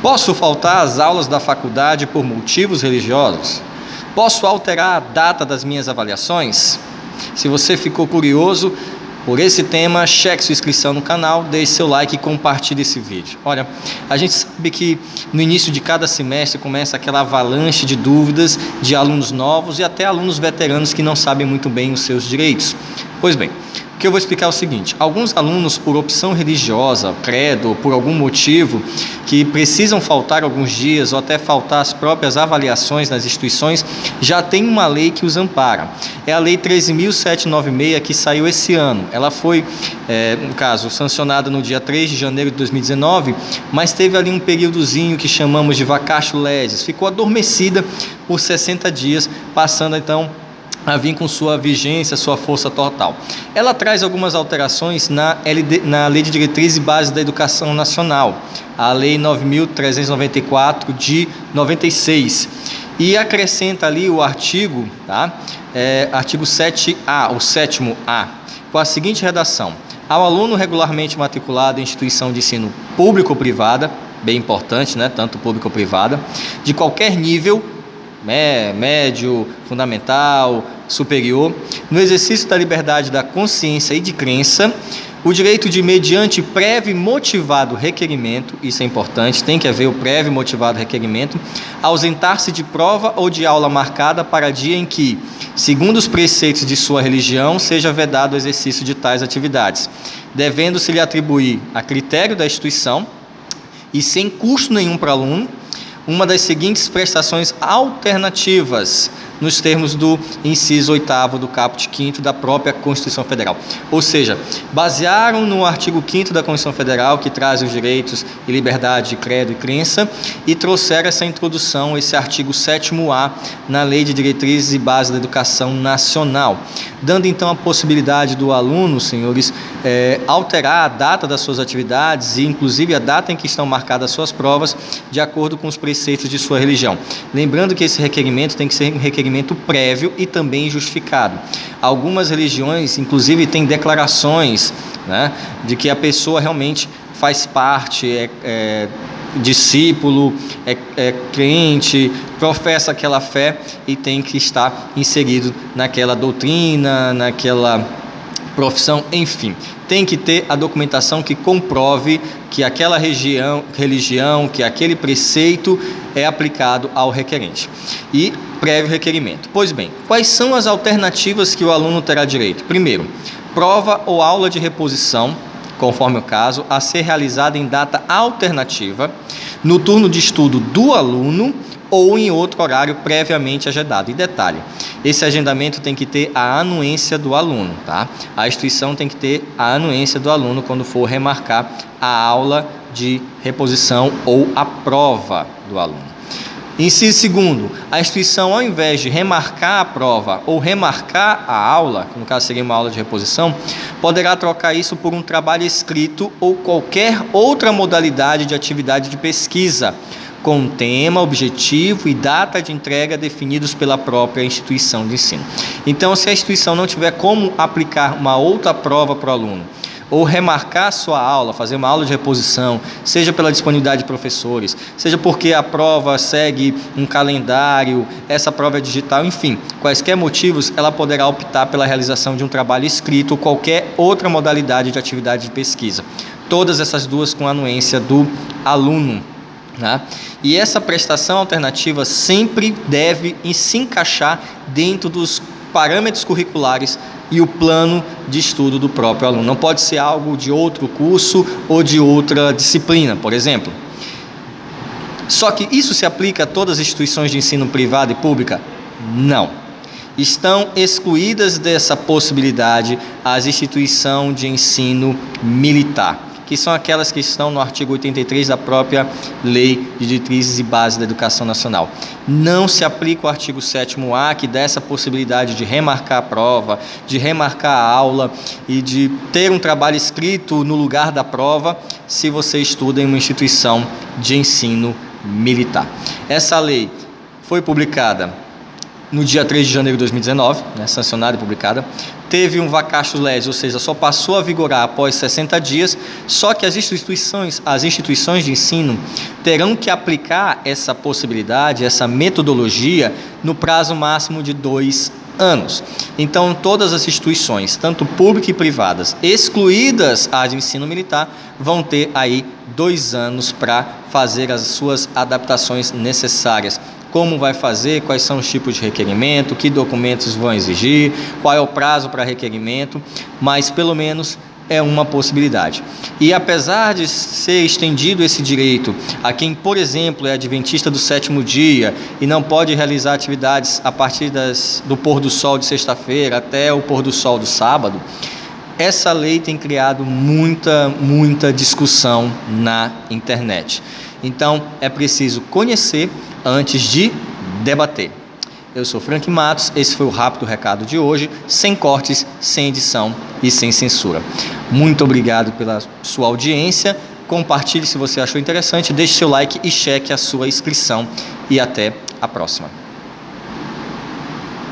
Posso faltar às aulas da faculdade por motivos religiosos? Posso alterar a data das minhas avaliações? Se você ficou curioso por esse tema, cheque sua inscrição no canal, deixe seu like e compartilhe esse vídeo. Olha, a gente sabe que no início de cada semestre começa aquela avalanche de dúvidas de alunos novos e até alunos veteranos que não sabem muito bem os seus direitos. Pois bem, o que eu vou explicar é o seguinte: alguns alunos, por opção religiosa, credo, por algum motivo, que precisam faltar alguns dias ou até faltar as próprias avaliações nas instituições, já tem uma lei que os ampara. É a Lei 13.796, que saiu esse ano. Ela foi, no caso, sancionada no dia 3 de janeiro de 2019, mas teve ali um períodozinho que chamamos de vacatio legis, ficou adormecida por 60 dias, passando então a vir com sua vigência, sua força total. Ela traz algumas alterações na Lei de Diretriz e Bases da Educação Nacional, a Lei 9.394 de 96, e acrescenta ali o artigo, artigo 7A, o 7º-A, com a seguinte redação: ao aluno regularmente matriculado em instituição de ensino público ou privada, bem importante, né, tanto público ou privada, de qualquer nível, médio, fundamental, superior, no exercício da liberdade da consciência e de crença, o direito de, mediante prévio e motivado requerimento, isso é importante, tem que haver o prévio e motivado requerimento, ausentar-se de prova ou de aula marcada para dia em que, segundo os preceitos de sua religião, seja vedado o exercício de tais atividades, devendo-se lhe atribuir, a critério da instituição e sem custo nenhum para o aluno, uma das seguintes prestações alternativas, nos termos do inciso 8º do caput 5º da própria Constituição Federal. Ou seja, basearam no artigo 5º da Constituição Federal, que traz os direitos e liberdade de credo e crença, e trouxeram essa introdução, esse artigo 7º-A, na Lei de Diretrizes e Bases da Educação Nacional, dando então a possibilidade do aluno, senhores, alterar a data das suas atividades e inclusive a data em que estão marcadas as suas provas, de acordo com os preceitos de sua religião. Lembrando que esse requerimento tem que ser um requerimento prévio e também justificado. Algumas religiões, inclusive, têm declarações, né, de que a pessoa realmente faz parte, é discípulo, é crente, professa aquela fé e tem que estar inserido naquela doutrina, naquela profissão, enfim. Tem que ter a documentação que comprove que aquela religião, que aquele preceito é aplicado ao requerente. E prévio requerimento. Pois bem, quais são as alternativas que o aluno terá direito? Primeiro, prova ou aula de reposição, conforme o caso, a ser realizada em data alternativa, no turno de estudo do aluno ou em outro horário previamente agendado. E detalhe, esse agendamento tem que ter a anuência do aluno, tá? A instituição tem que ter a anuência do aluno quando for remarcar a aula de reposição ou a prova do aluno. Inciso segundo, a instituição, ao invés de remarcar a prova ou remarcar a aula, que no caso seria uma aula de reposição, poderá trocar isso por um trabalho escrito ou qualquer outra modalidade de atividade de pesquisa, com tema, objetivo e data de entrega definidos pela própria instituição de ensino. Então, se a instituição não tiver como aplicar uma outra prova para o aluno, ou remarcar sua aula, fazer uma aula de reposição, seja pela disponibilidade de professores, seja porque a prova segue um calendário, essa prova é digital, enfim, quaisquer motivos, ela poderá optar pela realização de um trabalho escrito ou qualquer outra modalidade de atividade de pesquisa. Todas essas duas com anuência do aluno, né? E essa prestação alternativa sempre deve se encaixar dentro dos parâmetros curriculares e o plano de estudo do próprio aluno. Não pode ser algo de outro curso ou de outra disciplina, por exemplo. Só que isso se aplica a todas as instituições de ensino privada e pública? Não. Estão excluídas dessa possibilidade as instituições de ensino militar, que são aquelas que estão no artigo 83 da própria Lei de Diretrizes e Bases da Educação Nacional. Não se aplica o artigo 7º-A, que dá essa possibilidade de remarcar a prova, de remarcar a aula e de ter um trabalho escrito no lugar da prova, se você estuda em uma instituição de ensino militar. Essa lei foi publicada no dia 3 de janeiro de 2019, sancionada e publicada teve um vacatio legis, ou seja, só passou a vigorar após 60 dias, só que as instituições de ensino terão que aplicar essa possibilidade, essa metodologia, no prazo máximo de 2 anos. Então, todas as instituições, tanto públicas e privadas, excluídas as de ensino militar, vão ter aí 2 anos para fazer as suas adaptações necessárias. Como vai fazer, quais são os tipos de requerimento, que documentos vão exigir, qual é o prazo para requerimento, mas pelo menos é uma possibilidade. E apesar de ser estendido esse direito a quem, por exemplo, é adventista do 7º dia e não pode realizar atividades a partir do pôr do sol de sexta-feira até o pôr do sol do sábado, essa lei tem criado muita discussão na internet. Então, é preciso conhecer antes de debater. Eu sou Frank Matos, esse foi o Rápido Recado de hoje, sem cortes, sem edição e sem censura. Muito obrigado pela sua audiência, compartilhe se você achou interessante, deixe seu like e cheque a sua inscrição e até a próxima.